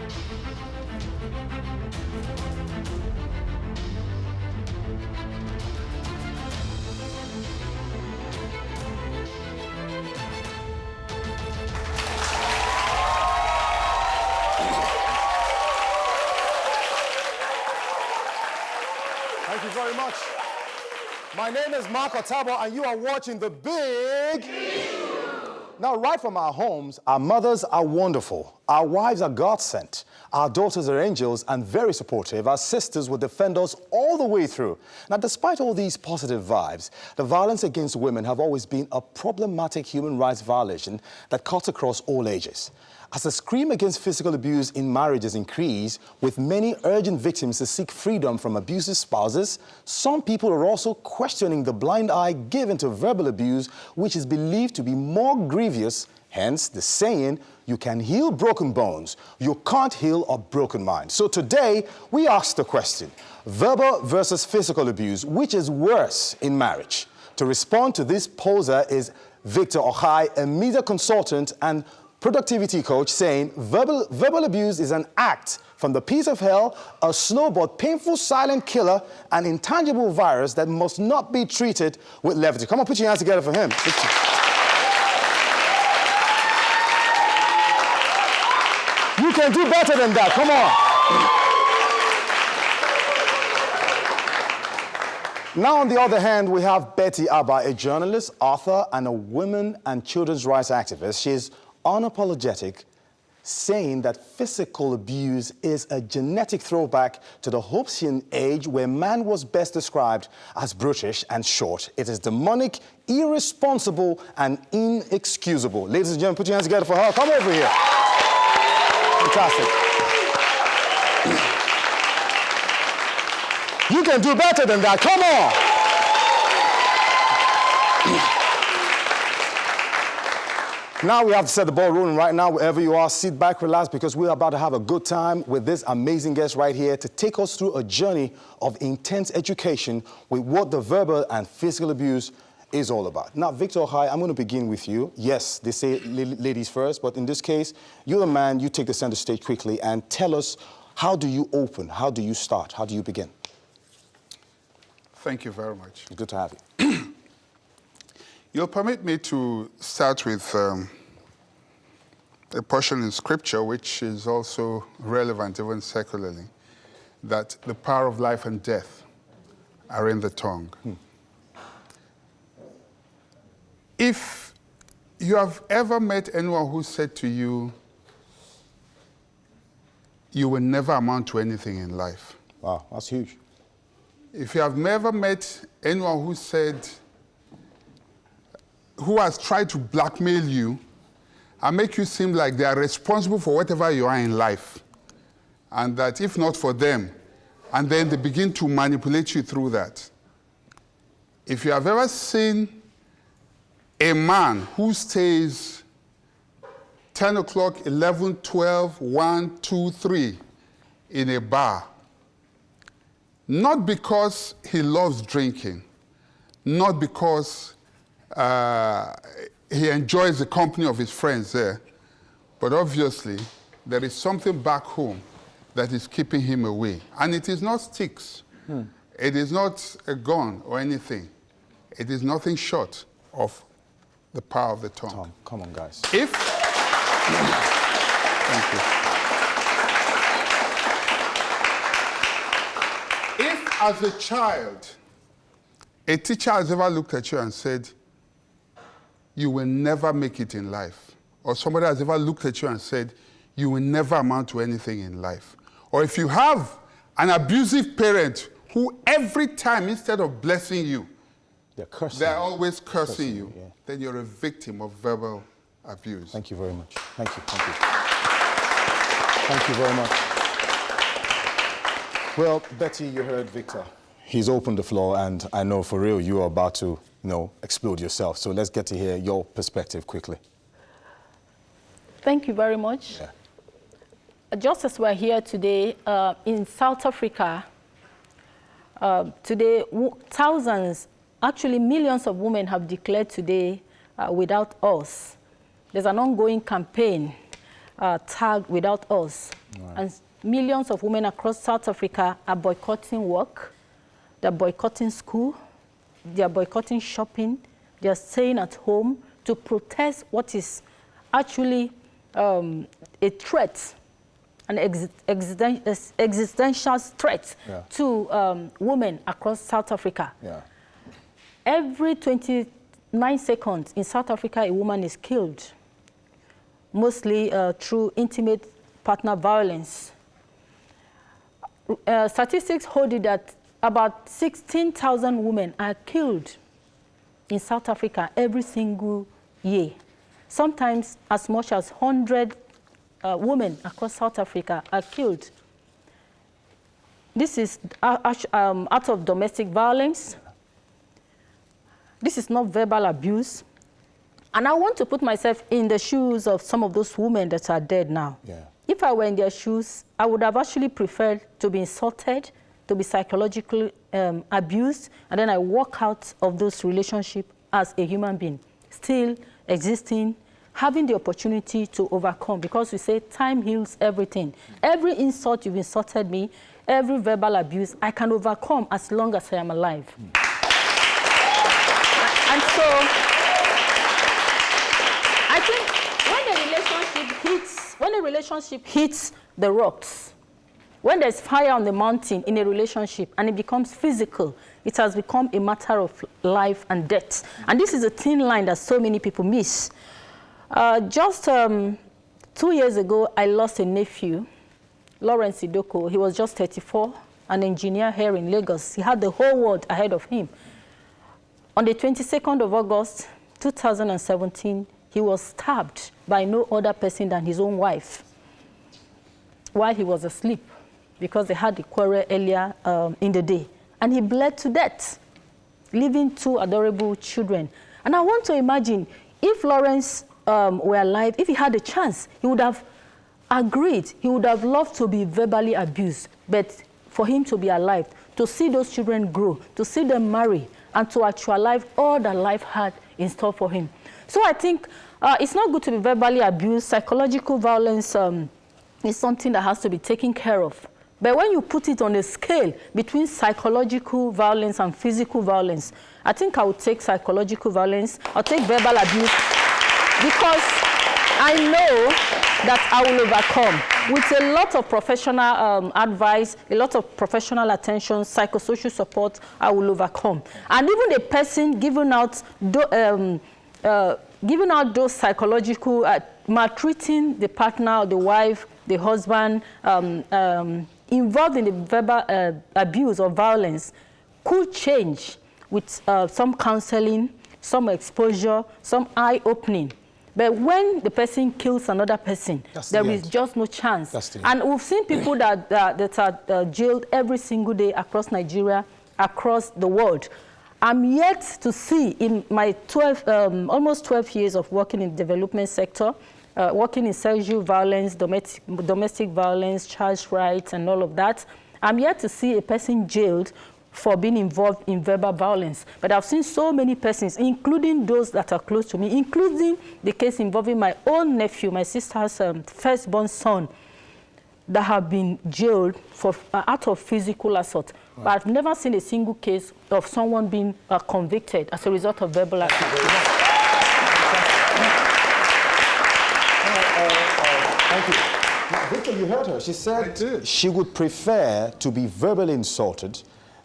Thank you very much. My name is Mark Otabo, and you are watching The Big. Now, right from our homes, our mothers are wonderful. Our wives are God-sent. Our daughters are angels and very supportive. Our sisters will defend us all the way through. Now, despite all these positive vibes, the violence against women have always been a problematic human rights violation that cuts across all ages. As the scream against physical abuse in marriages increase, with many urgent victims to seek freedom from abusive spouses, some people are also questioning the blind eye given to verbal abuse, which is believed to be more grievous, hence the saying, you can heal broken bones, you can't heal a broken mind. So today, we ask the question, verbal versus physical abuse, which is worse in marriage? To respond to this poser is Victor Ohai, a media consultant and productivity coach, saying verbal abuse is an act from the pits of hell, a slow but painful silent killer, an intangible virus that must not be treated with levity. Come on, put your hands together for him. You can do better than that, come on. Now, on the other hand, we have Betty Abba, a journalist, author, and a women and children's rights activist. She's unapologetic, saying that physical abuse is a genetic throwback to the Hobbesian age where man was best described as brutish and short. It is demonic, irresponsible, and inexcusable. Ladies and gentlemen, put your hands together for her. Come over here. Fantastic. You can do better than that. Come on. Now we have to set the ball rolling right now. Wherever you are, sit back, relax, because we're about to have a good time with this amazing guest right here to take us through a journey of intense education with what the verbal and physical abuse is all about. Now, Victor Ohai, I'm going to begin with you. Yes, they say ladies first, but in this case, you're the man. You take the center stage quickly and tell us, how do you open? How do you start? How do you begin? Thank you very much. Good to have you. You'll permit me to start with a portion in Scripture which is also relevant even secularly, that the power of life and death are in the tongue. If you have ever met anyone who said to you, you will never amount to anything in life. Wow, that's huge. If you have never met anyone who said, who has tried to blackmail you and make you seem like they are responsible for whatever you are in life, and that if not for them, and then they begin to manipulate you through that. If you have ever seen a man who stays 10 o'clock, 11, 12, 1, 2, 3 in a bar, not because he loves drinking, not because he enjoys the company of his friends there, but obviously there is something back home that is keeping him away. And it is not sticks. It is not a gun or anything. It is nothing short of the power of the tongue. Come on, guys. Thank you. If as a child, a teacher has ever looked at you and said, you will never make it in life. Or somebody has ever looked at you and said, you will never amount to anything in life. Or if you have an abusive parent who every time, instead of blessing you, they're always cursing you, yeah, then you're a victim of verbal abuse. Thank you very much. Thank you. Thank you. Thank you very much. Well, Betty, you heard Victor. He's opened the floor, and I know for real you are about to explode yourself. So let's get to hear your perspective quickly. Thank you very much. Yeah. Just as we're here today in South Africa, today thousands, actually millions of women have declared today without us. There's an ongoing campaign tagged without us. Right. And millions of women across South Africa are boycotting work, they're boycotting school, they're boycotting shopping, they're staying at home to protest what is actually a threat, an existential threat to women across South Africa. Yeah. Every 29 seconds in South Africa, a woman is killed, mostly through intimate partner violence. Statistics hold it that about 16,000 women are killed in South Africa every single year. Sometimes as much as 100 women across South Africa are killed. This is out of domestic violence. This is not verbal abuse. And I want to put myself in the shoes of some of those women that are dead now. Yeah. If I were in their shoes, I would have actually preferred to be insulted, to be psychologically abused, and then I walk out of those relationships as a human being, still existing, having the opportunity to overcome, because we say time heals everything. Every insult you've insulted me, every verbal abuse, I can overcome as long as I am alive. And so, I think when a relationship hits the rocks, when there's fire on the mountain in a relationship and it becomes physical, it has become a matter of life and death. And this is a thin line that so many people miss. Just 2 years ago, I lost a nephew, Lawrence Idoko. He was just 34, an engineer here in Lagos. He had the whole world ahead of him. On the 22nd of August, 2017, he was stabbed by no other person than his own wife while he was asleep, because they had a quarrel earlier in the day. And he bled to death, leaving 2 adorable children. And I want to imagine if Lawrence were alive, if he had a chance, he would have agreed, he would have loved to be verbally abused, but for him to be alive, to see those children grow, to see them marry, and to actualize all that life had in store for him. So I think it's not good to be verbally abused. Psychological violence is something that has to be taken care of. But when you put it on a scale between psychological violence and physical violence, I think I would take psychological violence. I'll take verbal abuse, because I know that I will overcome. With a lot of professional advice, a lot of professional attention, psychosocial support, I will overcome. And even the person giving out those psychological, maltreating the partner, the wife, the husband, involved in the verbal abuse or violence, could change with some counseling, some exposure, some eye-opening. But when the person kills another person, there is just no chance. And we've seen people that are jailed every single day across Nigeria, across the world. I'm yet to see, in my almost 12 years of working in the development sector, working in sexual violence, domestic violence, child's rights, and all of that, I'm yet to see a person jailed for being involved in verbal violence. But I've seen so many persons, including those that are close to me, including the case involving my own nephew, my sister's firstborn son, that have been jailed for out of physical assault. Right. But I've never seen a single case of someone being convicted as a result of verbal abuse. Thank you. Now, Victor, you heard her. She said she would prefer to be verbally insulted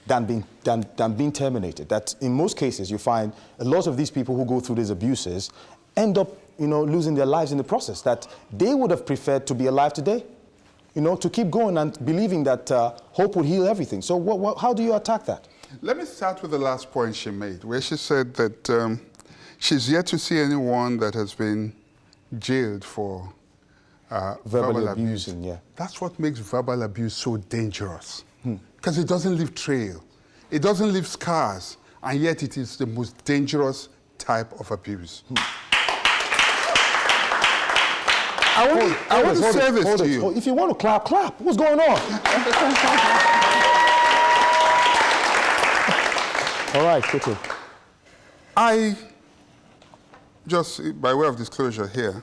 than being terminated. That in most cases, you find a lot of these people who go through these abuses end up, losing their lives in the process. That they would have preferred to be alive today, to keep going and believing that hope would heal everything. So how do you attack that? Let me start with the last point she made, where she said that she's yet to see anyone that has been jailed for verbal abuse. Yeah. That's what makes verbal abuse so dangerous. Because it doesn't leave trail. It doesn't leave scars. And yet it is the most dangerous type of abuse. I want to say this to you. If you want to clap, clap. What's going on? All right, quickly. I, just by way of disclosure here,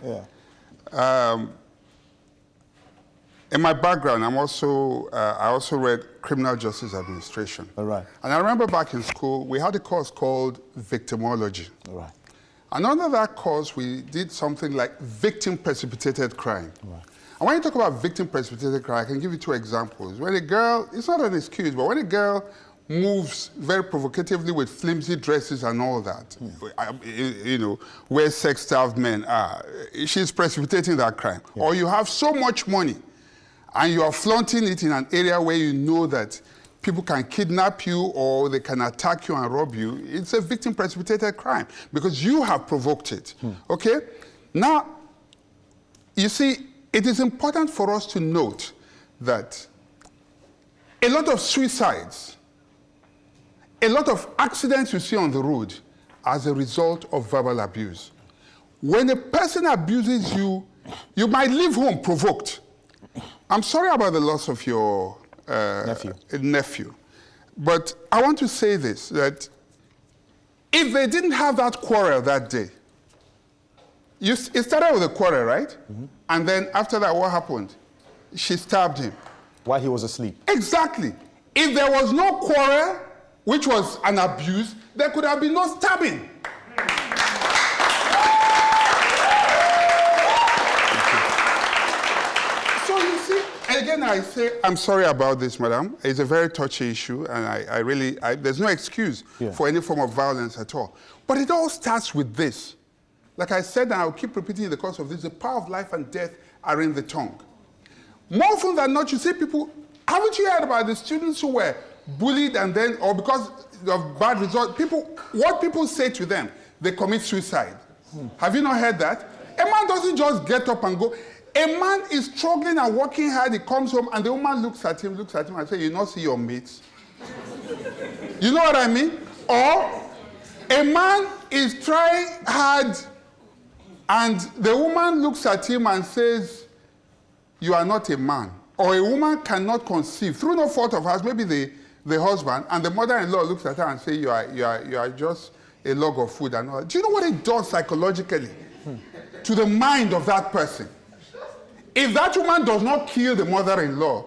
In my background, I also read criminal justice administration. All right. And I remember back in school, we had a course called victimology. All right. And under that course, we did something like victim-precipitated crime. Right. And when you talk about victim-precipitated crime, I can give you 2 examples. When a girl, it's not an excuse, but when a girl moves very provocatively with flimsy dresses and all that, you know, where sex-starved men are, she's precipitating that crime. Yeah. Or you have so much money, and you are flaunting it in an area where you know that people can kidnap you or they can attack you and rob you. It's a victim-precipitated crime because you have provoked it, okay? Now, you see, it is important for us to note that a lot of suicides, a lot of accidents you see on the road as a result of verbal abuse. When a person abuses you, you might leave home provoked. I'm sorry about the loss of your nephew. But I want to say this, that if they didn't have that quarrel that day, it started with a quarrel, right? Mm-hmm. And then after that, what happened? She stabbed him. While he was asleep. Exactly. If there was no quarrel, which was an abuse, there could have been no stabbing. So you see, again, I say, I'm sorry about this, madam. It's a very touchy issue, and I really, there's no excuse for any form of violence at all. But it all starts with this. Like I said, and I'll keep repeating in the course of this, the power of life and death are in the tongue. More often than not, you see people, haven't you heard about the students who were bullied and then, or because of bad results, what people say to them, they commit suicide. Have you not heard that? A man doesn't just get up and go. A man is struggling and working hard, he comes home, and the woman looks at him and says, you not see your mates? You know what I mean? Or a man is trying hard, and the woman looks at him and says, you are not a man. Or a woman cannot conceive, through no fault of hers, maybe the husband, and the mother-in-law looks at her and says, you are just a log of food and all that. Do you know what it does psychologically to the mind of that person? If that woman does not kill the mother-in-law,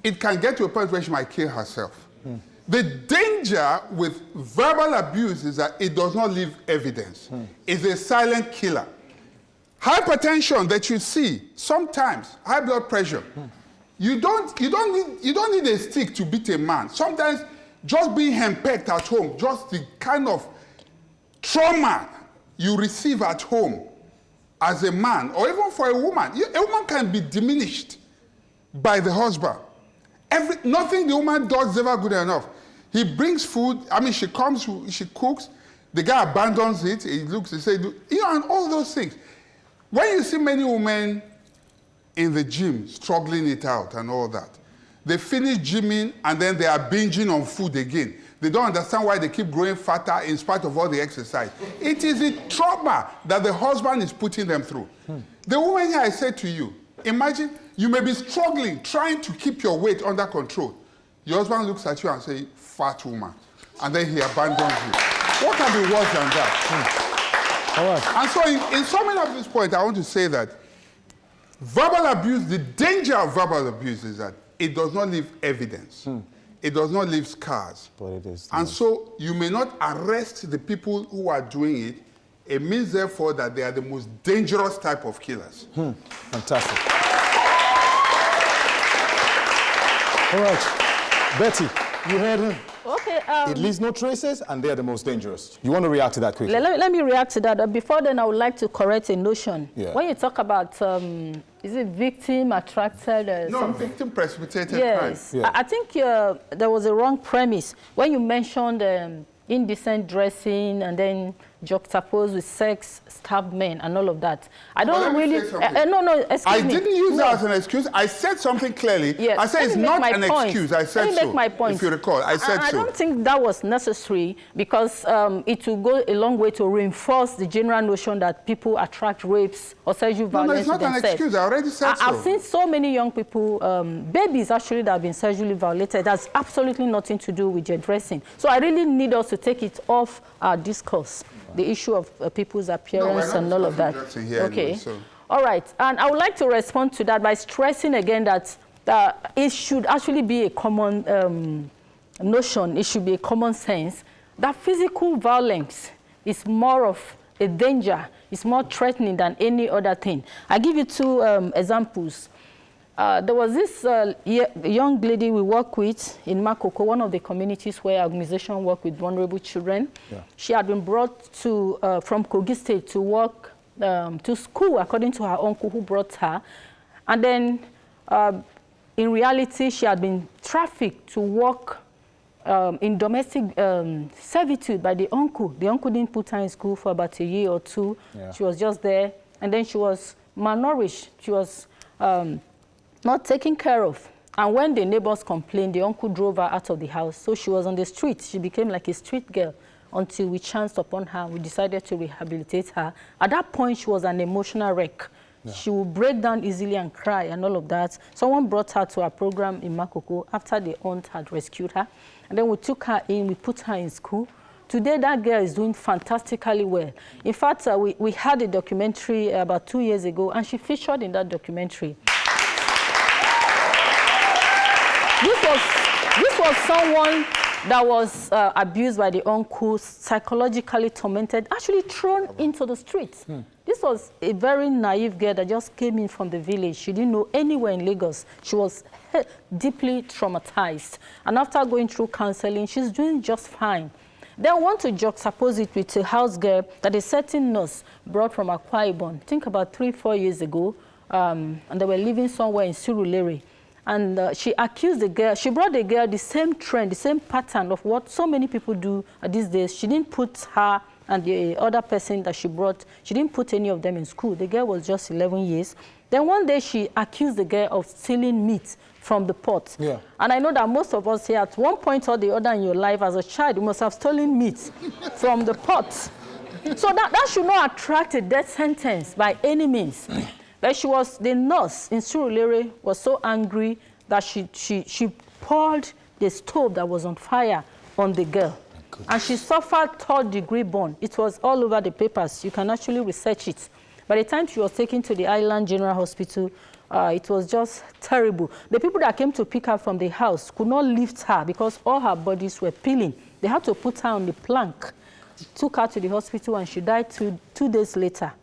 it can get to a point where she might kill herself. The danger with verbal abuse is that it does not leave evidence. It's a silent killer. Hypertension that you see, sometimes, high blood pressure, you don't need a stick to beat a man. Women just being henpecked at home, just the kind of trauma you receive at home as a man, or even for a woman can be diminished by the husband. Nothing the woman does is ever good enough. He brings food, she comes, she cooks, the guy abandons it, he says, and all those things. When you see many women in the gym struggling it out and all that, they finish gymming and then they are binging on food again. They don't understand why they keep growing fatter in spite of all the exercise. It is the trauma that the husband is putting them through. The woman here, I said to you, imagine you may be struggling, trying to keep your weight under control. Your husband looks at you and says, fat woman. And then he abandons you. What can be worse than that? All right. And so in summing up this point, I want to say that verbal abuse, the danger of verbal abuse is that it does not leave evidence. It does not leave scars. But it is. And so you may not arrest the people who are doing it. It means, therefore, that they are the most dangerous type of killers. Fantastic. All right. Betty, you heard him. Okay. It leaves no traces, and they are the most dangerous. You want to react to that quickly? Let me react to that. Before then, I would like to correct a notion. Yeah. When you talk about, is it victim, attracted? No, victim precipitated crime. Yes. Yeah. I think there was a wrong premise. When you mentioned indecent dressing and then juxtaposed with sex-starved men and all of that. I don't really... no, excuse me. I didn't use that as an excuse. I said something clearly. Yes. I said it's not an excuse. I said so. Let me make my point. If you recall, I said so. I don't think that was necessary because it will go a long way to reinforce the general notion that people attract rapes or sexual violence to themselves. No, it's not an excuse. I already said so. I've seen so many young people, babies actually, that have been sexually violated. That's absolutely nothing to do with their dressing. So I really need us to take it off our discourse. The issue of people's appearance and all of that. Okay. Anyway, so. All right, and I would like to respond to that by stressing again that it should actually be a common notion, it should be a common sense, that physical violence is more of a danger, it's more threatening than any other thing. I give you two examples. There was this young lady we work with in Makoko, one of the communities where our organization work with vulnerable children. Yeah. She had been brought to, from Kogi State to work to school, according to her uncle who brought her. And then, in reality, she had been trafficked to work in domestic servitude by the uncle. The uncle didn't put her in school for about a year or two. Yeah. She was just there. And then she was malnourished. She was not taken care of. And when the neighbors complained, the uncle drove her out of the house. So she was on the street. She became like a street girl until we chanced upon her. We decided to rehabilitate her. At that point, she was an emotional wreck. Yeah. She would break down easily and cry and all of that. Someone brought her to our program in Makoko after the aunt had rescued her. And then we took her in, we put her in school. Today, that girl is doing fantastically well. In fact, we had a documentary about 2 years ago, and she featured in that documentary. This was someone that was abused by the uncle, psychologically tormented, actually thrown into the streets. This was a very naive girl that just came in from the village. She didn't know anywhere in Lagos. She was deeply traumatized. And after going through counseling, she's doing just fine. Then I want to juxtapose it with a house girl that a certain nurse brought from Akwa Ibom, I think about 3-4 years ago, and they were living somewhere in Surulere. And she accused the girl, she brought the girl the same trend, the same pattern of what so many people do these days. She didn't put her and the other person that she brought, she didn't put any of them in school. The girl was just 11 years. Then one day she accused the girl of stealing meat from the pot. Yeah. And I know that most of us here at one point or the other in your life as a child, you must have stolen meat from the pot. So that should not attract a death sentence by any means. But the nurse in Surulere was so angry that she poured the stove that was on fire on the girl. And she suffered 3rd-degree burn. It was all over the papers. You can actually research it. By the time she was taken to the Island General Hospital, it was just terrible. The people that came to pick her from the house could not lift her because all her bodies were peeling. They had to put her on the plank, took her to the hospital, and she died two days later.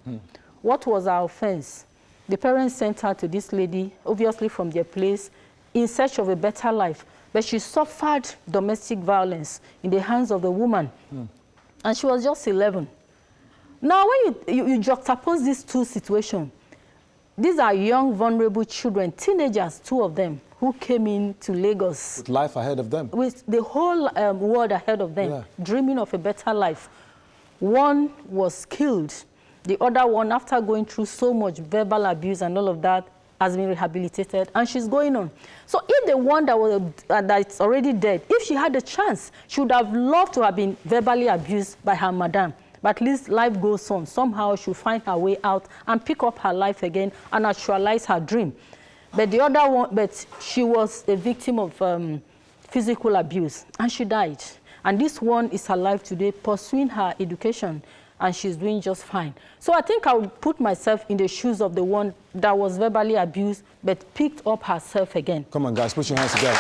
What was her offense? The parents sent her to this lady, obviously from their place, in search of a better life. But she suffered domestic violence in the hands of the woman. And she was just 11. Now, when you juxtapose these two situations, these are young, vulnerable children, teenagers, 2 of them, who came into Lagos. With life ahead of them. With the whole world ahead of them, dreaming of a better life. One was killed. The other one, after going through so much verbal abuse and all of that, has been rehabilitated, and she's going on. So if the one that's already dead, if she had the chance, she would have loved to have been verbally abused by her madam. But at least life goes on. Somehow she'll find her way out and pick up her life again and actualize her dream. But the other one, she was a victim of physical abuse, and she died. And this one is alive today, pursuing her education, and she's doing just fine. So I think I would put myself in the shoes of the one that was verbally abused, but picked up herself again. Come on, guys, put your hands together.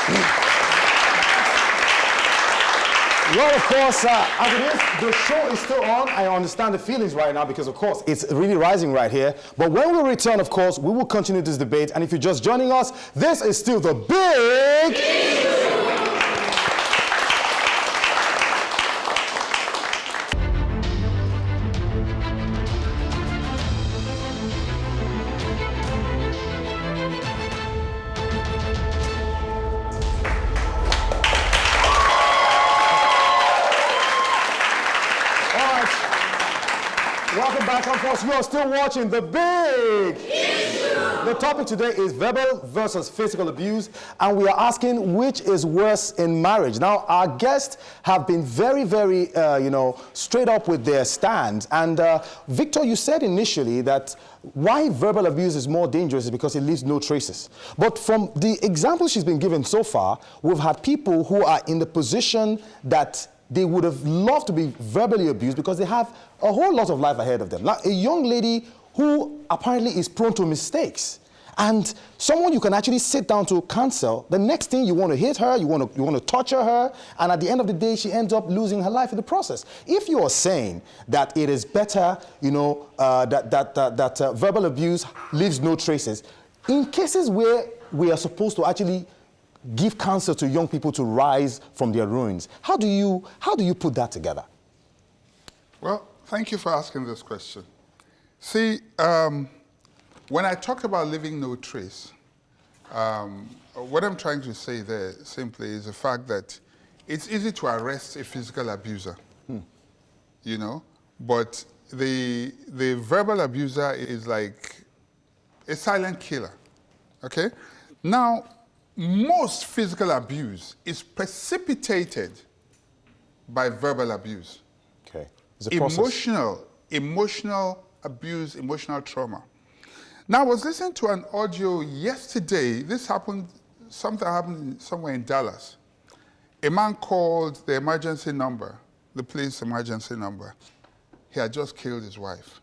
Well, of course, as it is, the show is still on. I understand the feelings right now because, of course, it's really rising right here. But when we return, of course, we will continue this debate. And if you're just joining us, this is still the Big... You are still watching The Big Issue. The topic today is verbal versus physical abuse, and we are asking which is worse in marriage. Now, our guests have been very, very, straight up with their stand. And Victor, you said initially that why verbal abuse is more dangerous is because it leaves no traces. But from the examples she's been given so far, we've had people who are in the position that they would have loved to be verbally abused because they have a whole lot of life ahead of them. Now, a young lady who apparently is prone to mistakes. And someone you can actually sit down to counsel, the next thing you want to hit her, you want to torture her, and at the end of the day, she ends up losing her life in the process. If you are saying that it is better, that verbal abuse leaves no traces, in cases where we are supposed to actually give counsel to young people to rise from their ruins, how do you put that together? Well, thank you for asking this question. See, when I talk about leaving no trace, what I'm trying to say there simply is the fact that it's easy to arrest a physical abuser, but the verbal abuser is like a silent killer, okay? Now, most physical abuse is precipitated by verbal abuse. Okay. It's a process. Emotional abuse, emotional trauma. Now, I was listening to an audio yesterday. Something happened somewhere in Dallas. A man called the emergency number, the police emergency number. He had just killed his wife.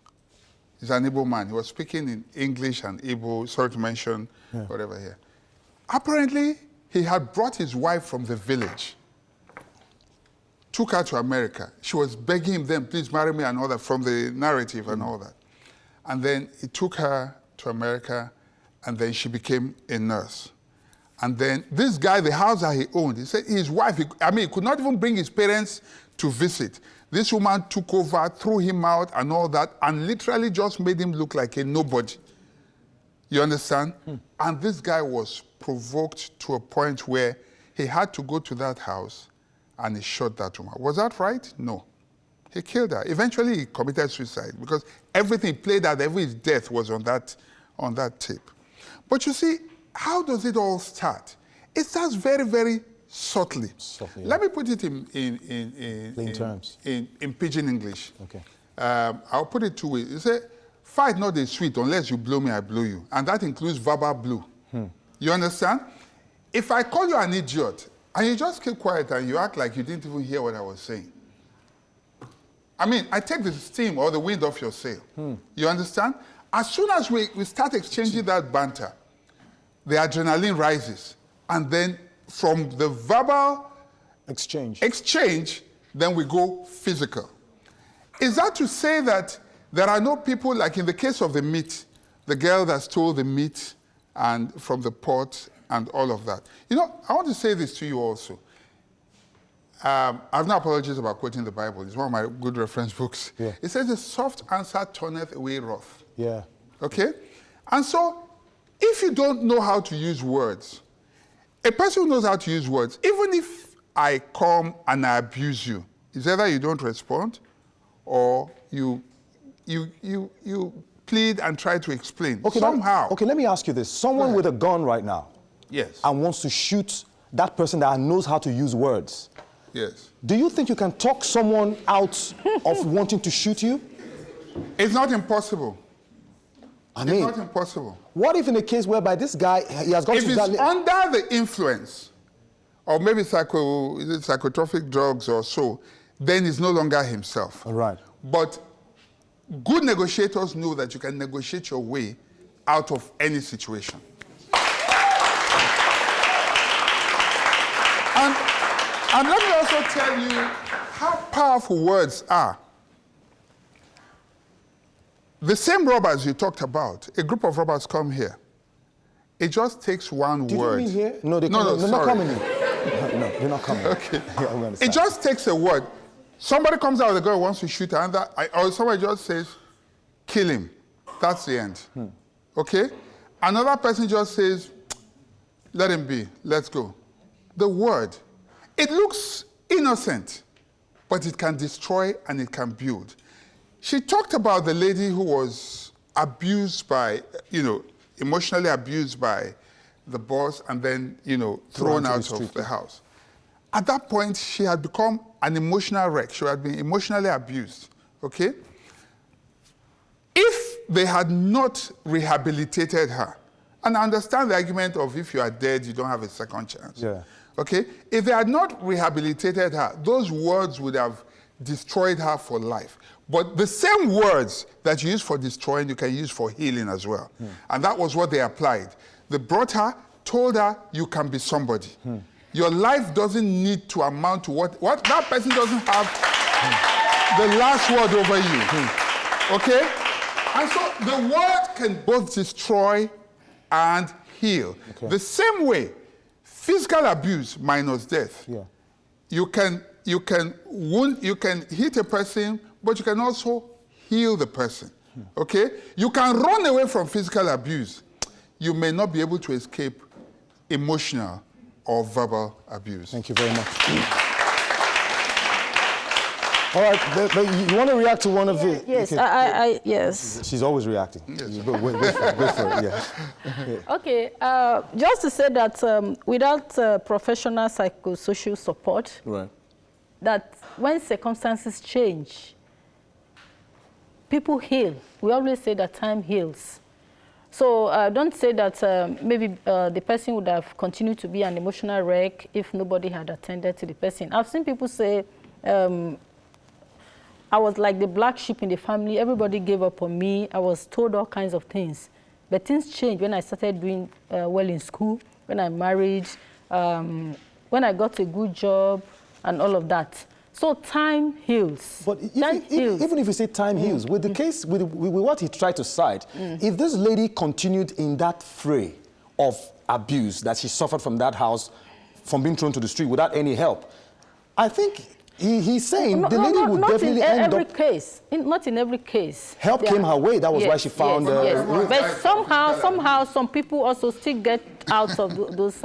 He's an Igbo man. He was speaking in English and Igbo, sorry to mention whatever here. Apparently, he had brought his wife from the village, took her to America. She was begging him then, please marry me and all that, from the narrative and all that. And then he took her to America, and then she became a nurse. And then this guy, the house that he owned, he said his wife, he could not even bring his parents to visit. This woman took over, threw him out and all that, and literally just made him look like a nobody. You understand? And this guy was provoked to a point where he had to go to that house and he shot that woman. Was that right? No. He killed her. Eventually, he committed suicide because everything played out, every death was on that tape. But you see, how does it all start? It starts very, very subtly. Let me put it in plain terms. In pidgin English. Okay. I'll put it two ways. You say, fight not is sweet unless you blow me, I blow you. And that includes verbal blow. You understand? If I call you an idiot and you just keep quiet and you act like you didn't even hear what I was saying, I take the steam or the wind off your sail. You understand? As soon as we start exchanging that banter, the adrenaline rises. And then from the verbal exchange, then we go physical. Is that to say that there are no people, like in the case of the meat, the girl that stole the meat and from the pot and all of that? I want to say this to you also. I have no apologies about quoting the Bible. It's one of my good reference books. Yeah. It says, a soft answer turneth away wrath. Yeah. Okay? And so, if you don't know how to use words, a person who knows how to use words, even if I come and I abuse you, it's either you don't respond or you plead and try to explain. Okay, somehow. Okay, let me ask you this. Someone with a gun right now. Yes. And wants to shoot that person that knows how to use words. Yes. Do you think you can talk someone out of wanting to shoot you? It's not impossible. It's not impossible. What if in a case whereby this guy, he has got if to... If he's under the influence, or maybe psychotropic drugs or so, then he's no longer himself. All right. But good negotiators know that you can negotiate your way out of any situation. And let me also tell you how powerful words are. The same robbers you talked about, a group of robbers come here. It just takes one word. Did you mean here? No, they're not coming here. No, they're not coming. Okay. Yeah, it just takes a word. Somebody comes out with a gun, wants to shoot another, or somebody just says, kill him. That's the end. Okay? Another person just says, let him be, let's go. The word, it looks innocent, but it can destroy and it can build. She talked about the lady who was abused by, emotionally abused by the boss and then, thrown out of the house. At that point, she had become an emotional wreck. She had been emotionally abused, okay? If they had not rehabilitated her, and I understand the argument of if you are dead, you don't have a second chance. Yeah. Okay? If they had not rehabilitated her, those words would have destroyed her for life. But the same words that you use for destroying, you can use for healing as well. And that was what they applied. They brought her, told her, you can be somebody. Your life doesn't need to amount to what that person doesn't have the last word over you. Okay? And so the word can both destroy and heal. Okay. The same way, physical abuse minus death. Yeah. You can wound, you can hit a person, but you can also heal the person. Okay? You can run away from physical abuse. You may not be able to escape emotional or verbal abuse. Thank you very much. All right, but you want to react to one of it? Yes, yes. She's always reacting. Yes. Go for it, yeah. Okay, just to say that without professional psychosocial support, right, that when circumstances change, people heal. We always say that time heals. So don't say that maybe the person would have continued to be an emotional wreck if nobody had attended to the person. I've seen people say, I was like the black sheep in the family. Everybody gave up on me. I was told all kinds of things. But things changed when I started doing well in school, when I married, when I got a good job, and all of that. So time heals. But even if you say time heals, with the case, with what he tried to cite, if this lady continued in that fray of abuse that she suffered from that house, from being thrown to the street without any help, I think he's saying the lady would definitely end up... Not in every case. Help came her way. That was why she found... But somehow, some people also still get out of those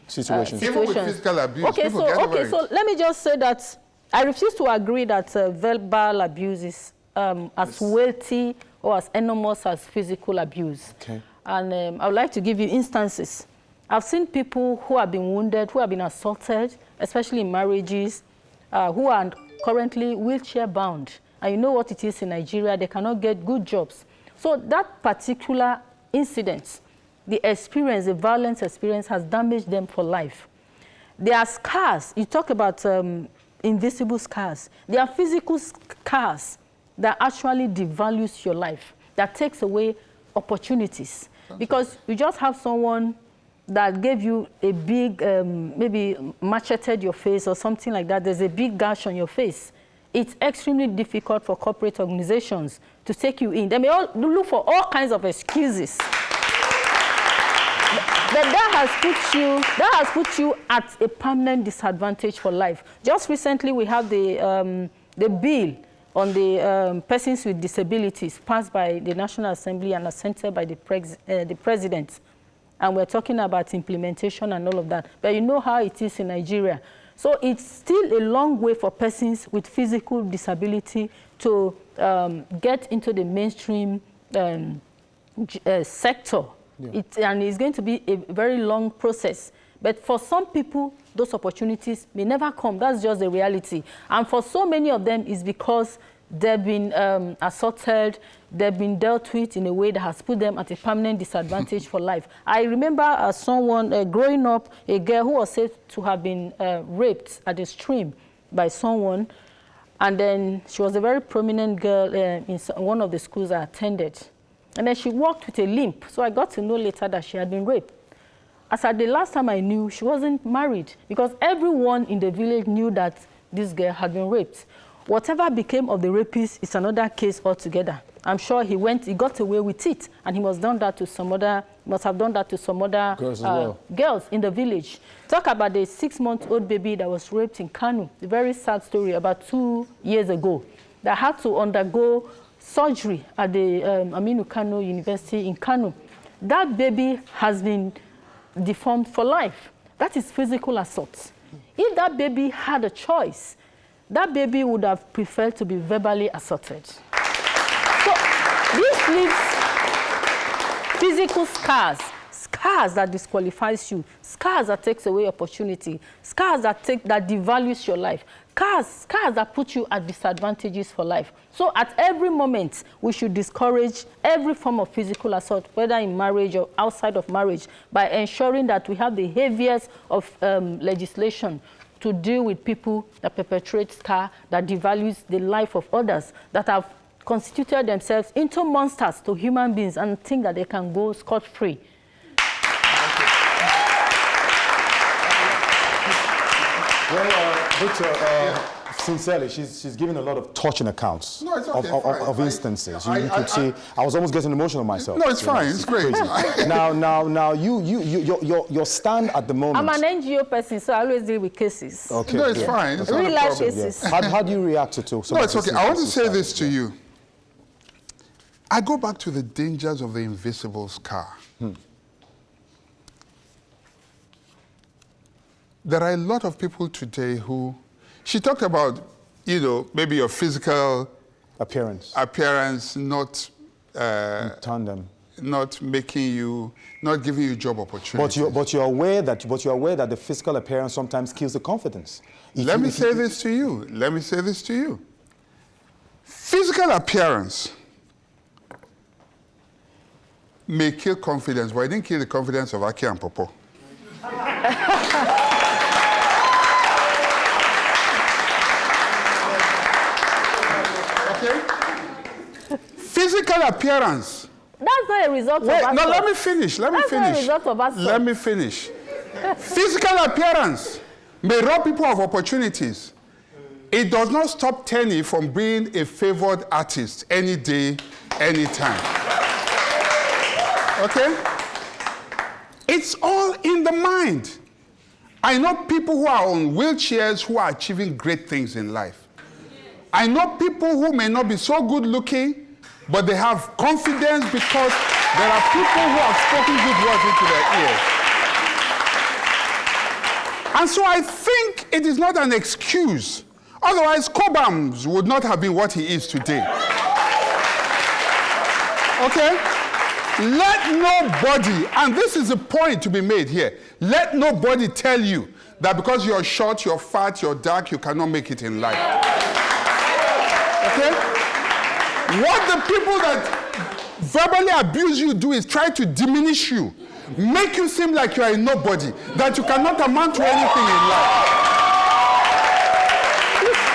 situations. Even with physical abuse, so let me just say that I refuse to agree that verbal abuse is as weighty or as enormous as physical abuse. Okay. And I would like to give you instances. I've seen people who have been wounded, who have been assaulted, especially in marriages, who are currently wheelchair bound. And you know what it is in Nigeria, they cannot get good jobs. So that particular incident, the experience, the violence experience has damaged them for life. There are scars. You talk about invisible scars. There are physical scars that actually devalues your life, that takes away opportunities. Because you just have someone that gave you a big, maybe macheted your face or something like that. There's a big gash on your face. It's extremely difficult for corporate organizations to take you in. They may all look for all kinds of excuses. But that has put you at a permanent disadvantage for life. Just recently, we have the bill on the persons with disabilities passed by the National Assembly and assented by the President. And we're talking about implementation and all of that. But you know how it is in Nigeria. So it's still a long way for persons with physical disability to get into the mainstream sector. Yeah. And it's going to be a very long process. But for some people, those opportunities may never come. That's just the reality. And for so many of them, it's because they've been assaulted, they've been dealt with in a way that has put them at a permanent disadvantage for life. I remember someone growing up, a girl who was said to have been raped at a stream by someone. And then she was a very prominent girl in one of the schools I attended. And then she walked with a limp. So I got to know later that she had been raped. As at the last time I knew, she wasn't married because everyone in the village knew that this girl had been raped. Whatever became of the rapist is another case altogether. I'm sure he got away with it, and he must have done that to some other girls in the village. Talk about the 6-month-old baby that was raped in Kano. A very sad story about 2 years ago. That had to undergo surgery at the Aminu Kano University in Kano. That baby has been deformed for life. That is physical assault. If that baby had a choice, that baby would have preferred to be verbally assaulted. So this leaves physical scars, scars that disqualifies you, scars that takes away opportunity, scars that devalues your life, scars that put you at disadvantages for life. So at every moment, we should discourage every form of physical assault, whether in marriage or outside of marriage, by ensuring that we have the heaviest of legislation to deal with people that perpetrate scar, that devalues the life of others, that have constituted themselves into monsters to human beings and think that they can go scot-free. Well, Victor, sincerely, she's giving a lot of touching accounts of instances. You could see, I was almost getting emotional myself. No, it's fine. It's great. Now, your stand at the moment. I'm an NGO person, so I always deal with cases. Okay, no, it's fine. It's real life cases. Yeah. How do you react to some No, it's okay. I want to say this yeah. to you. I go back to the dangers of the invisible scar. There are a lot of people today who, she talked about, maybe your physical appearance not tandem, not making you, not giving you job opportunities. But you're aware that the physical appearance sometimes kills the confidence. Let me say this to you. Physical appearance may kill confidence, but it didn't kill the confidence of Aki and Popo. Physical appearance. That's not a result of assault. No, let me finish. Let me finish. Physical appearance may rob people of opportunities. It does not stop Tenny from being a favored artist any day, anytime. Okay? It's all in the mind. I know people who are on wheelchairs who are achieving great things in life. I know people who may not be so good looking, but they have confidence because there are people who have spoken good words into their ears. And so I think it is not an excuse. Otherwise, Cobhams would not have been what he is today. Okay? Let nobody, and this is the point to be made here, let nobody tell you that because you're short, you're fat, you're dark, you cannot make it in life. Okay? What the people that verbally abuse you do is try to diminish you, make you seem like you are a nobody, that you cannot amount to anything in life.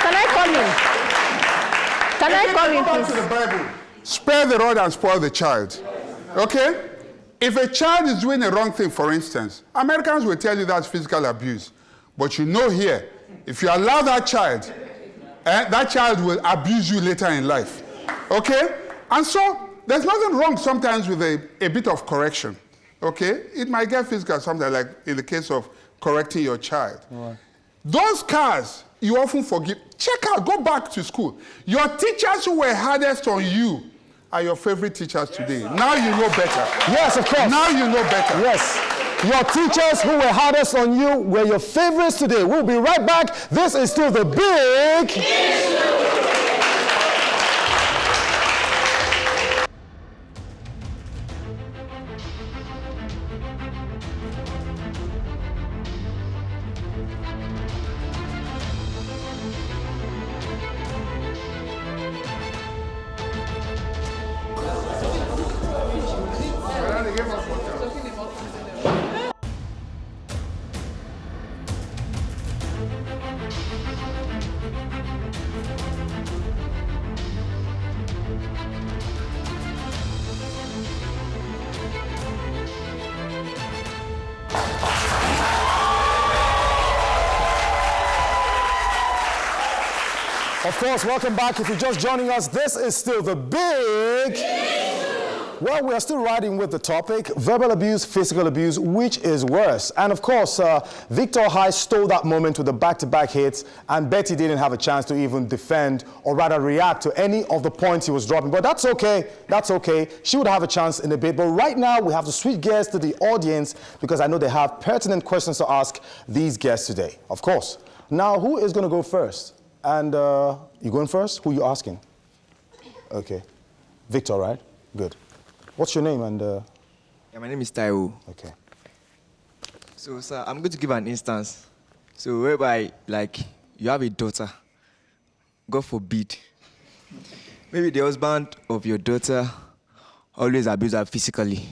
Can I come in? Can I come in, please? Go back to the Bible. Spare the rod and spoil the child. Okay? If a child is doing a wrong thing, for instance, Americans will tell you that's physical abuse. But you know here, if you allow that child will abuse you later in life. Okay? And so, there's nothing wrong sometimes with a bit of correction. Okay? It might get physical sometimes, like in the case of correcting your child. Right. Those cars, you often forgive. Check out, go back to school. Your teachers who were hardest on you are your favorite teachers today. Now you know better. Yes, of course. Now you know better. Yes. Your teachers who were hardest on you were your favorites today. We'll be right back. This is still the Big Issue. Of course, welcome back. If you're just joining us, this is still the Big Issue. Well, we are still riding with the topic, verbal abuse, physical abuse, which is worse? And of course, Victor High stole that moment with the back-to-back hits, and Betty didn't have a chance to even defend, or rather react to any of the points he was dropping. But that's okay. That's okay. She would have a chance in a bit. But right now, we have to switch gears to the audience, because I know they have pertinent questions to ask these guests today. Of course. Now, who is going to go first? And you going first? Who are you asking? Okay. Victor, right? Good. What's your name? And Yeah, my name is Taiwo. okay. So, sir, I'm going to give an instance. So, whereby, like, you have a daughter. God forbid. Maybe the husband of your daughter always abused her physically.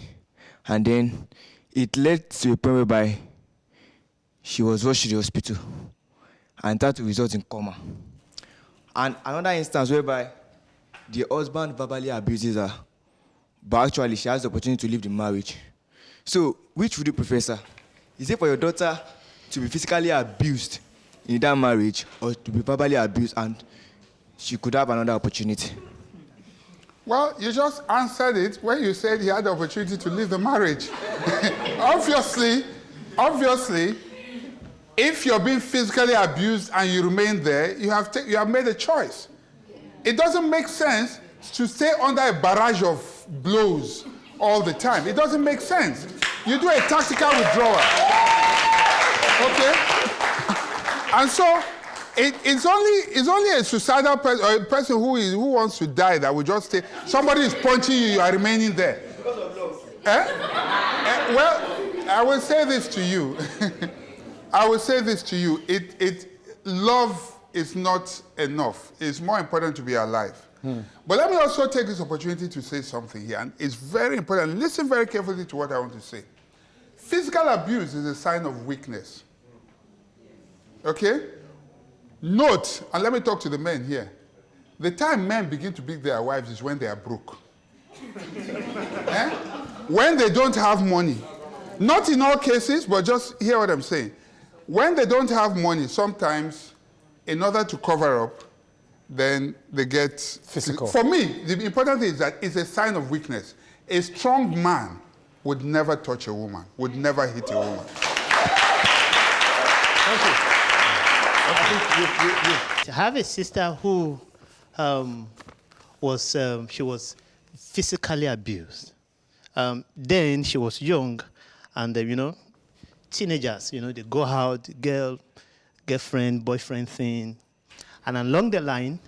And then it led to a point whereby she was rushed to the hospital. and that will result in coma. And another instance whereby the husband verbally abuses her, but actually she has the opportunity to leave the marriage. So, which would you prefer, sir? Is it for your daughter to be physically abused in that marriage, or to be verbally abused and she could have another opportunity? Well, you just answered it when you said he had the opportunity to leave the marriage. Obviously, if you're being physically abused and you remain there, you have made a choice. It doesn't make sense to stay under a barrage of blows all the time. It doesn't make sense. You do a tactical withdrawal. Okay? And so, it's only a suicidal person or a person who wants to die that will just stay. Somebody is punching you, you are remaining there. Because of love. Well, I will say this to you. Love is not enough. It's more important to be alive. But let me also take this opportunity to say something here, and it's very important. Listen very carefully to what I want to say. Physical abuse is a sign of weakness. Okay? Note, and let me talk to the men here. The time men begin to beat their wives is when they are broke. When they don't have money. Not in all cases, but just hear what I'm saying. When they don't have money, sometimes, in order to cover up, then they get physical. For me, the important thing is that it's a sign of weakness. A strong man would never touch a woman, would never hit a woman. Thank you. I have a sister who was physically abused. Then she was young, and teenagers, they go out, girlfriend, boyfriend thing. And along the line,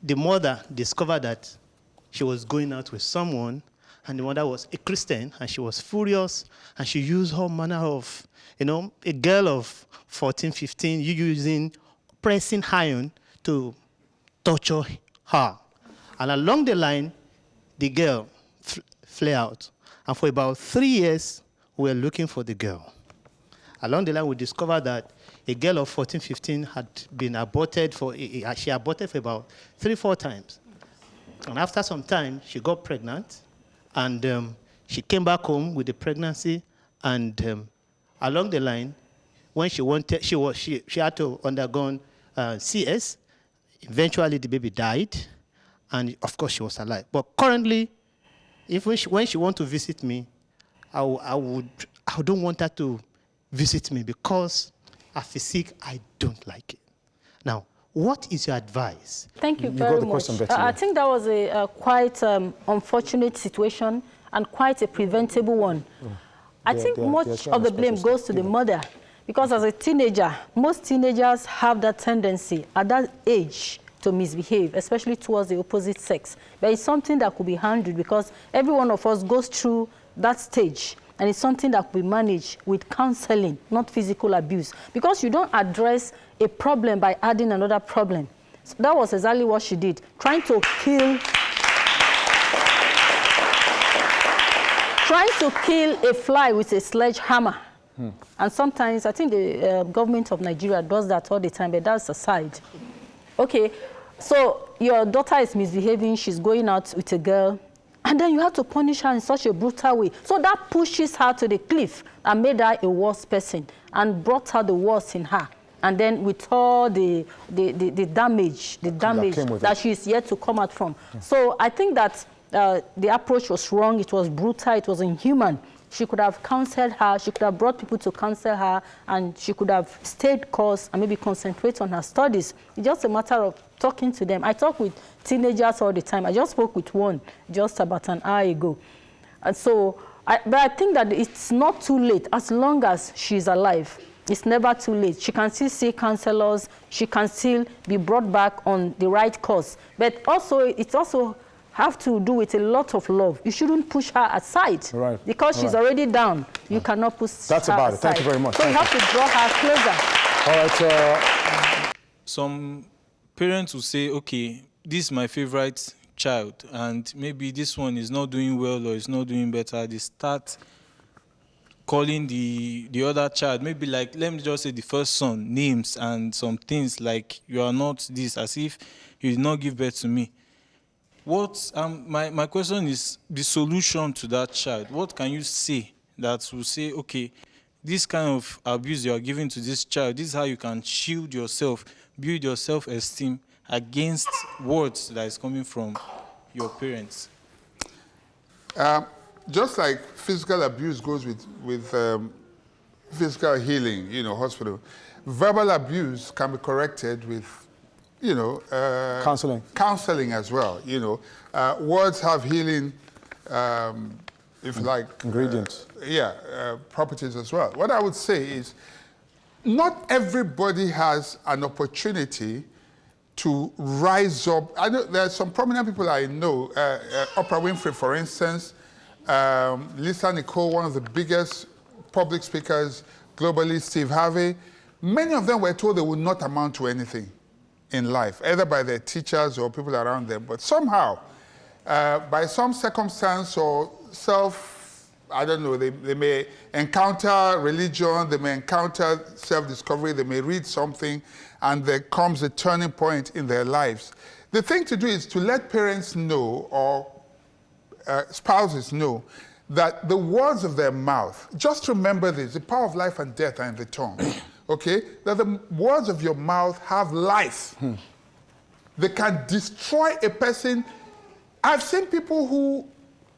the mother discovered that she was going out with someone, and the mother was a Christian, and she was furious, and she used all manner of, a girl of 14, 15, using pressing iron to torture her. And along the line, the girl fled out. And for about 3 years, we were looking for the girl. Along the line, we discovered that a girl of 14, 15 had been aborted she aborted for about 3-4 times. And after some time, she got pregnant, and she came back home with the pregnancy, and along the line, when she had to undergo CS. Eventually, the baby died, and of course, she was alive. But currently, when she wants to visit me, I don't want her to visit me because her physique, I don't like it. Now, what is your advice? Thank you very much. I think that was a quite unfortunate situation and quite a preventable one. I think much of the blame goes to the mother, because as a teenager, most teenagers have that tendency at that age to misbehave, especially towards the opposite sex. But it's something that could be handled, because every one of us goes through that stage, and it's something that could be managed with counseling, not physical abuse, because you don't address a problem by adding another problem. So that was exactly what she did, trying to kill a fly with a sledgehammer. And sometimes, I think the government of Nigeria does that all the time, but that's aside. Okay, so your daughter is misbehaving, she's going out with a girl, and then you have to punish her in such a brutal way. So that pushes her to the cliff and made her a worse person and brought her the worst in her. And then with all the damage that she's yet to come out from. So I think that the approach was wrong, it was brutal, it was inhuman. She could have counseled her, she could have brought people to counsel her, and she could have stayed course and maybe concentrate on her studies. It's just a matter of talking to them. I talk with teenagers all the time. I just spoke with one just about an hour ago. And so, but I think that it's not too late as long as she's alive. It's never too late. She can still see counselors. She can still be brought back on the right course. But also, it's also have to do with a lot of love. You shouldn't push her aside. Right. Because she's already down. You cannot push her aside. That's about it. Thank you very much. So you have to draw her closer. All right. Some parents will say, okay, this is my favorite child, and maybe this one is not doing well or is not doing better. They start calling the other child, maybe like, let me just say the first son, names and some things like, you are not this, as if you did not give birth to me. What, my question is the solution to that child. What can you say that will say, okay, this kind of abuse you are giving to this child, this is how you can shield yourself, build your self-esteem against words that is coming from your parents? Just like physical abuse goes with physical healing, hospital, verbal abuse can be corrected with, counseling as well. Words have healing, if you like, ingredients. Properties as well. What I would say is, not everybody has an opportunity to rise up. I know there are some prominent people I know, Oprah Winfrey, for instance, Lisa Nicole, one of the biggest public speakers globally, Steve Harvey. Many of them were told they would not amount to anything in life, either by their teachers or people around them. But somehow, by some circumstance or I don't know, they may encounter religion, they may encounter self-discovery, they may read something, and there comes a turning point in their lives. The thing to do is to let parents know, or spouses know, that the words of their mouth, just remember this, the power of life and death are in the tongue, okay? That the words of your mouth have life. They can destroy a person. I've seen people who,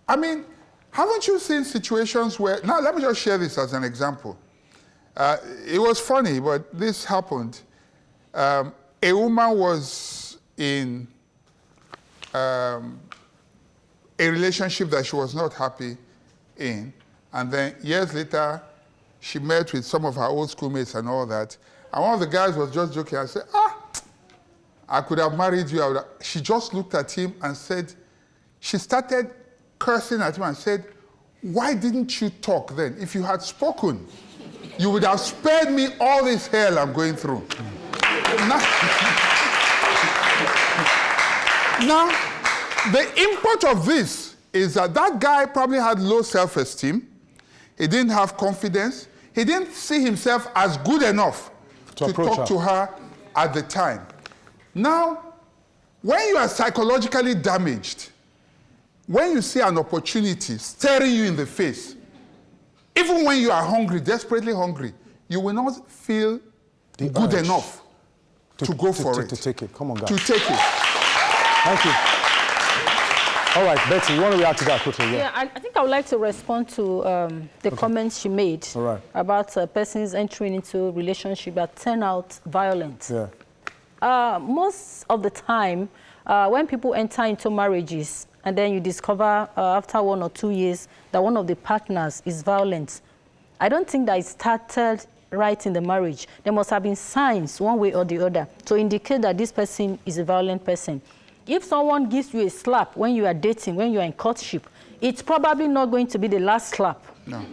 haven't you seen situations where, now let me just share this as an example. It was funny, but this happened. A woman was in a relationship that she was not happy in, and then years later, she met with some of her old schoolmates and all that, and one of the guys was just joking and said, I could have married you. She just looked at him and said, she started cursing at him and said, why didn't you talk then? If you had spoken, you would have spared me all this hell I'm going through. Now, the import of this is that that guy probably had low self-esteem. He didn't have confidence. He didn't see himself as good enough to talk to her at the time. Now, when you are psychologically damaged, when you see an opportunity staring you in the face, even when you are hungry, desperately hungry, you will not feel good enough to go for it. To take it. Come on, guys. To take it. Thank you. All right, Betty, you want to react to that quickly? Yeah, I think I would like to respond to the comments she made about persons entering into a relationship that turn out violent. Yeah. Most of the time, when people enter into marriages, and then you discover after 1 or 2 years that one of the partners is violent, I don't think that it started right in the marriage. There must have been signs one way or the other to indicate that this person is a violent person. If someone gives you a slap when you are dating, when you are in courtship, it's probably not going to be the last slap. No.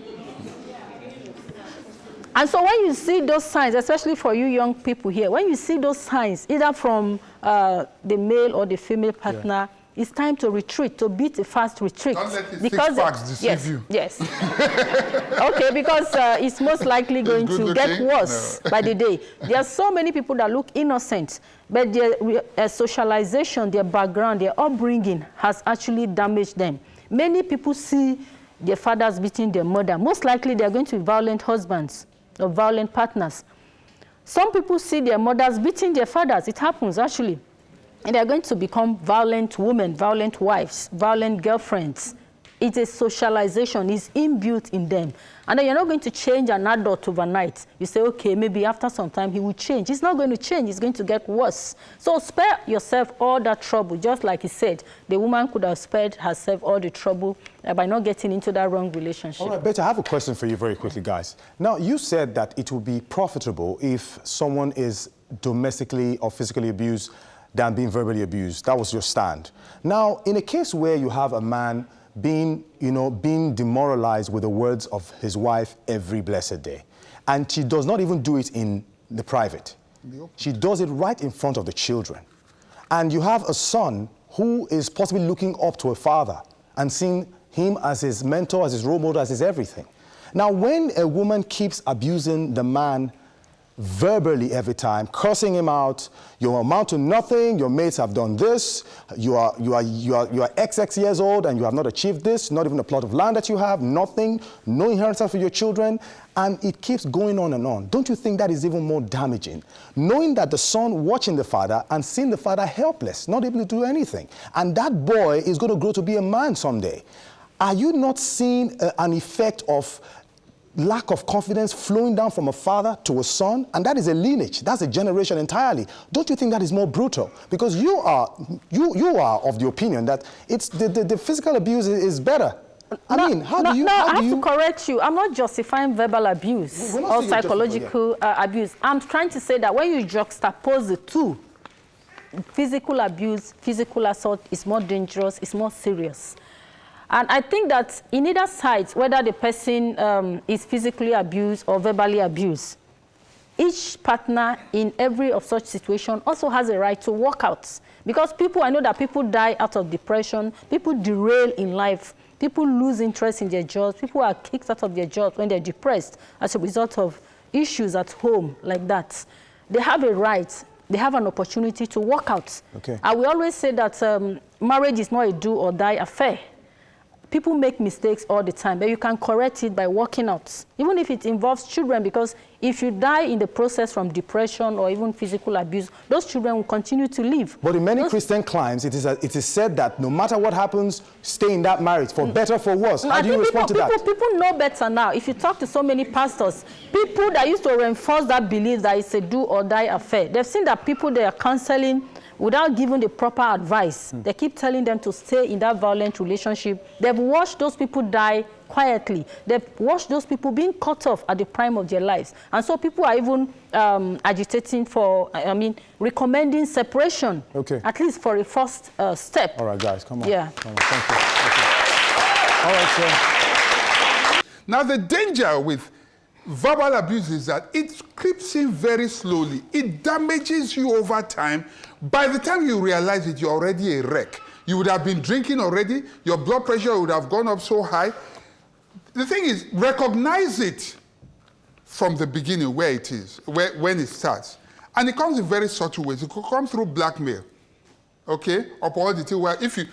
And so when you see those signs, especially for you young people here, when you see those signs, either from the male or the female partner, it's time to retreat, to beat a fast retreat. Don't let the six-packs deceive you. Yes. Okay, because it's most likely going to get worse by the day. There are so many people that look innocent, but their socialization, their background, their upbringing has actually damaged them. Many people see their fathers beating their mother. Most likely they are going to be violent husbands or violent partners. Some people see their mothers beating their fathers. It happens, actually. And they're going to become violent women, violent wives, violent girlfriends. It's a socialization. It's inbuilt in them. And then you're not going to change an adult overnight. You say, okay, maybe after some time he will change. It's not going to change. It's going to get worse. So spare yourself all that trouble. Just like he said, the woman could have spared herself all the trouble by not getting into that wrong relationship. All right, Betty, I have a question for you very quickly, guys. Now, you said that it will be profitable if someone is domestically or physically abused than being verbally abused. That was your stand. Now, in a case where you have a man being demoralized with the words of his wife every blessed day, and she does not even do it in the private. She does it right in front of the children. And you have a son who is possibly looking up to a father and seeing him as his mentor, as his role model, as his everything. Now, when a woman keeps abusing the man verbally every time, cursing him out, you amount to nothing, your mates have done this, you are XX years old and you have not achieved this, not even a plot of land that you have, nothing, no inheritance for your children, and it keeps going on and on. Don't you think that is even more damaging? Knowing that the son watching the father and seeing the father helpless, not able to do anything, and that boy is going to grow to be a man someday. Are you not seeing an effect of lack of confidence flowing down from a father to a son? And that is a lineage. That's a generation entirely. Don't you think that is more brutal? Because you are of the opinion that it's the physical abuse is better. I have to correct you. I'm not justifying verbal abuse or psychological abuse. I'm trying to say that when you juxtapose the two, physical abuse, physical assault is more dangerous, it's more serious. And I think that in either side, whether the person is physically abused or verbally abused, each partner in every of such situation also has a right to walk out. Because I know that people die out of depression, people derail in life, people lose interest in their jobs, people are kicked out of their jobs when they're depressed as a result of issues at home like that. They have a right, they have an opportunity to walk out. Okay. And we always say that marriage is not a do or die affair. People make mistakes all the time, but you can correct it by working out, even if it involves children, because if you die in the process from depression or even physical abuse, those children will continue to live. But in many Christian climes, it is said that no matter what happens, stay in that marriage, for better, for worse. How do you respond to that? People know better now. If you talk to so many pastors, people that used to reinforce that belief that it's a do or die affair, they've seen that people they are counseling without giving the proper advice. They keep telling them to stay in that violent relationship. They've watched those people die quietly. They've watched those people being cut off at the prime of their lives. And so people are even agitating for, recommending separation, at least for a first step. All right, guys, come on. Yeah. Come on. Thank you. All right, sir. Now, the danger with verbal abuse is that it creeps in very slowly. It damages you over time. By the time you realize it, you're already a wreck. You would have been drinking already. Your blood pressure would have gone up so high. The thing is, recognize it from the beginning where it is, when it starts. And it comes in very subtle ways. It could come through blackmail, okay? Or politics, where if you,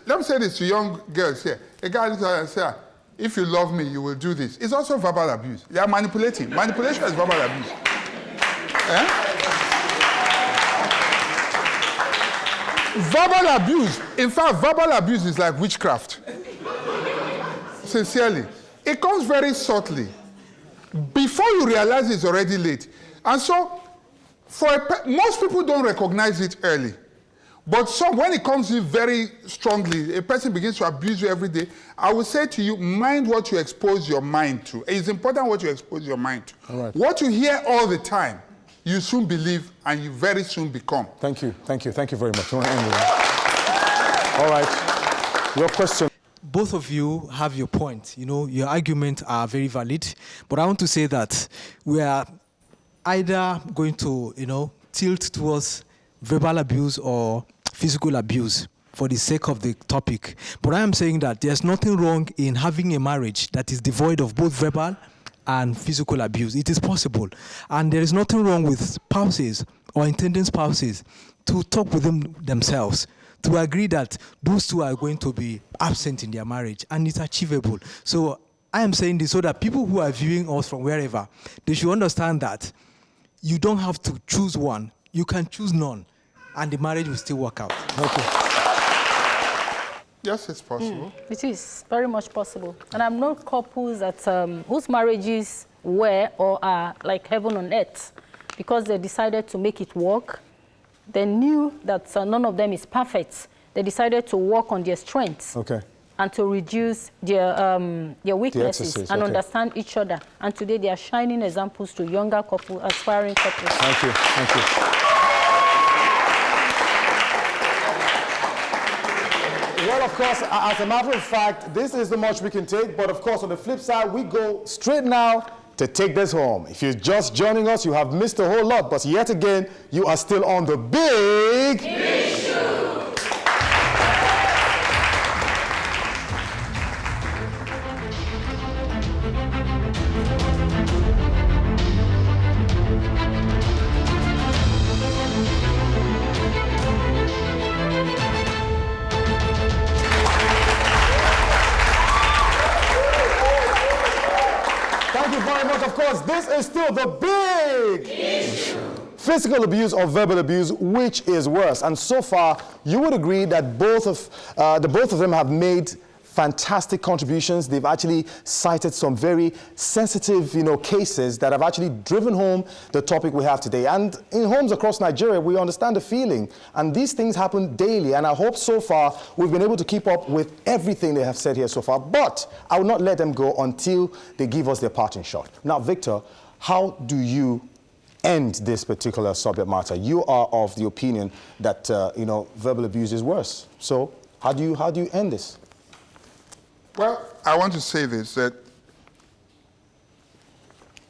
let me say this to young girls here. A guy looks at her and says, if you love me, you will do this. It's also verbal abuse. They are manipulating. Manipulation is verbal abuse. Verbal abuse. In fact, verbal abuse is like witchcraft. Sincerely. It comes very subtly. Before you realize it's already late. And so, most people don't recognize it early. But when it comes in very strongly, a person begins to abuse you every day, I would say to you, mind what you expose your mind to. It's important what you expose your mind to. All right. What you hear all the time, you soon believe and you very soon become. Thank you. Thank you. Thank you very much. You want to end with that? All right. Your question. Both of you have your point. You know, your arguments are very valid. But I want to say that we are either going to, tilt towards verbal abuse or physical abuse for the sake of the topic. But I am saying that there's nothing wrong in having a marriage that is devoid of both verbal and physical abuse. It is possible. And there is nothing wrong with spouses or intending spouses to talk with themselves, to agree that those two are going to be absent in their marriage, and it's achievable. So I am saying this so that people who are viewing us from wherever, they should understand that you don't have to choose one. You can choose none, and the marriage will still work out. Okay. Yes, it's possible. It is very much possible. And I'm not couples that whose marriages were or are like heaven on earth because they decided to make it work. They knew that none of them is perfect. They decided to work on their strengths and to reduce their weaknesses and understand each other. And today they are shining examples to younger couples, aspiring couples. Thank you. Thank you. Well, of course, as a matter of fact, this is the much we can take. But of course, on the flip side, we go straight now to take this home. If you're just joining us, you have missed a whole lot. But yet again, you are still on the big issue. Thank you very much. Of course, this is still the big issue. Physical abuse or verbal abuse, which is worse? And so far, you would agree that both of them have made fantastic contributions. They've actually cited some very sensitive, cases that have actually driven home the topic we have today. And in homes across Nigeria, we understand the feeling. And these things happen daily. And I hope so far we've been able to keep up with everything they have said here so far. But I will not let them go until they give us their parting shot. Now, Victor, how do you end this particular subject matter? You are of the opinion that, verbal abuse is worse. So how do you end this? Well, I want to say this, that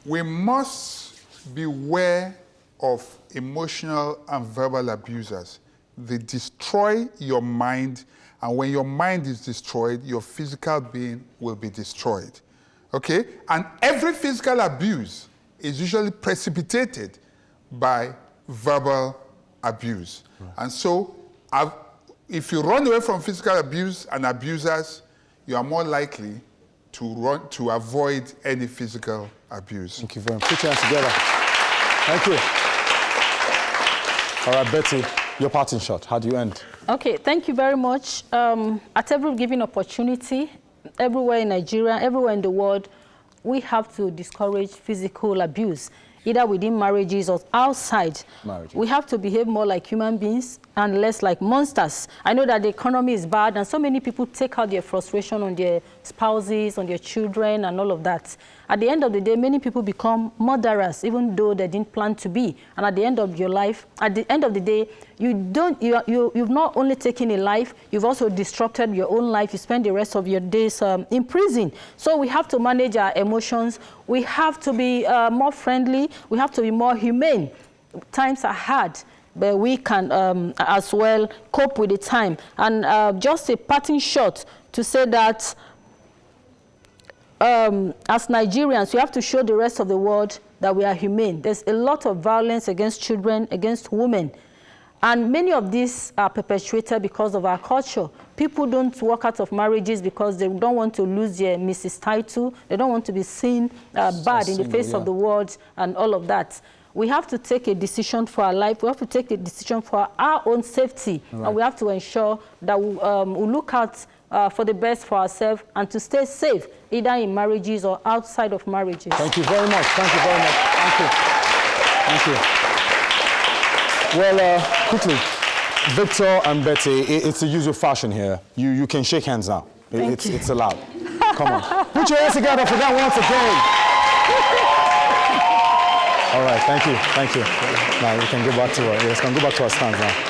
we must beware of emotional and verbal abusers. They destroy your mind, and when your mind is destroyed, your physical being will be destroyed. Okay? And every physical abuse is usually precipitated by verbal abuse. Right. And so, if you run away from physical abuse and abusers, you are more likely to avoid any physical abuse. Thank you very much. Put your hands together. Thank you. All right, Betty, your parting shot. How do you end? Okay, thank you very much. At every given opportunity, everywhere in Nigeria, everywhere in the world, we have to discourage physical abuse, either within marriages or outside. Marriages. We have to behave more like human beings and less like monsters. I know that the economy is bad, and so many people take out their frustration on their spouses, on their children, and all of that. At the end of the day, many people become murderers, even though they didn't plan to be. And at the end of your life, at the end of the day, you've not only taken a life, you've also disrupted your own life. You spend the rest of your days in prison. So we have to manage our emotions. We have to be more friendly. We have to be more humane. Times are hard, but we can as well cope with the time. And just a parting shot to say that as Nigerians, we have to show the rest of the world that we are humane. There's a lot of violence against children, against women. And many of these are perpetuated because of our culture. People don't walk out of marriages because they don't want to lose their Mrs. title. They don't want to be seen bad in the face of the world and all of that. We have to take a decision for our life. We have to take a decision for our own safety. Right. And we have to ensure that we look out for the best for ourselves and to stay safe, either in marriages or outside of marriages. Thank you very much. Thank you very much. Thank you. Thank you. Well, quickly, Victor and Betty, it's the usual fashion here. You can shake hands now. It's allowed. Come on. Put your hands together for that once again. All right, thank you, thank you. Now we can go back to our stands now.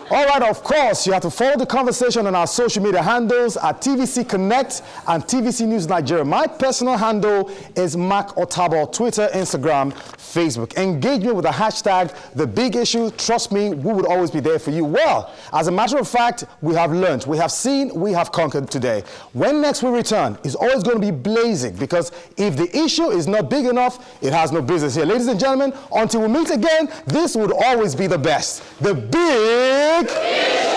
All right, of course, you have to follow the conversation on our social media handles at TVC Connect and TVC News Nigeria. My personal handle is Mark Otabo, Twitter, Instagram, Facebook. Engage me with the hashtag #TheBigIssue. Trust me, we would always be there for you. Well, as a matter of fact, we have learned, we have seen, we have conquered today. When next we return, it's always going to be blazing, because if the issue is not big enough, it has no business here. Ladies and gentlemen, until we meet again, this would always be the best. The Big Issue.